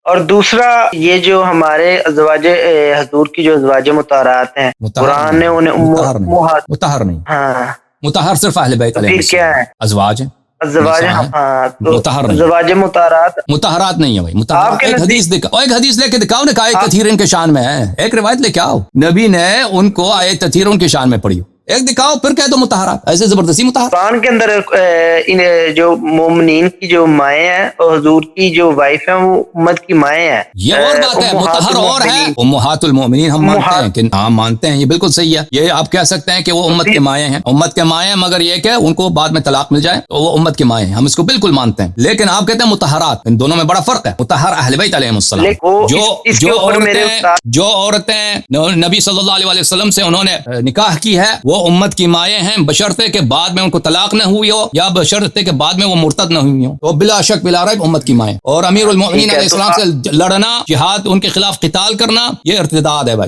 اور دوسرا یہ جو ہمارے ازواج حضور کی جو ازواج مطہرات ہیں، قرآن نے انہیں مطہر نہیں، ہاں مطہر صرف اہل بیت علیہ پھر کیا ہے ازواج ہیں، ازواج، ہاں تو مطہر نہیں، ازواج مطہرات مطہرات نہیں ہے بھائی، مطہرات ایک حدیث دکھاؤ، ایک حدیث لے کے دکھاؤ نا کہ آیت تطہیر ان کے شان میں ہے، ایک روایت لے کے آؤ نبی نے ان کو آیت تطہیر ان کے شان میں پڑھی، ایک دکھاؤ پھر کہہ دو مطہرات، ایسے زبردستی مطہر۔ قرآن کے اندر ان جو مومنین کی جو مائیں ہیں اور حضور کی جو وائف ہیں وہ امت کی مائیں ہیں، یہ اور بات ہے، مطہر اور ہے، امہات المؤمنین ہم مانتے ہیں کہ ہاں مانتے ہیں، یہ بالکل صحیح ہے، یہ آپ کہہ سکتے ہیں کہ وہ امت کے مائیں ہیں، امت کے مائیں ہیں، مگر یہ کہ ان کو بعد میں طلاق مل جائے تو وہ امت کے مائیں ہیں، ہم اس کو بالکل مانتے ہیں، لیکن آپ کہتے ہیں مطہرات، ان دونوں میں بڑا فرق ہے، مطہر اہل بیت علیہ السلام، جو عورتیں نبی صلی اللہ علیہ وسلم سے انہوں نے نکاح کی ہے وہ امت کی مائیں ہیں، بشرطے کہ بعد میں ان کو طلاق نہ ہوئی ہو یا بشرطے کہ بعد میں وہ مرتد نہ ہوئی ہو، تو بلا شک بلا ریب امت کی مائیں، اور امیر المؤمنین علیہ السلام سے لڑنا، جہاد ان کے خلاف قتال کرنا، یہ ارتداد ہے بھائی۔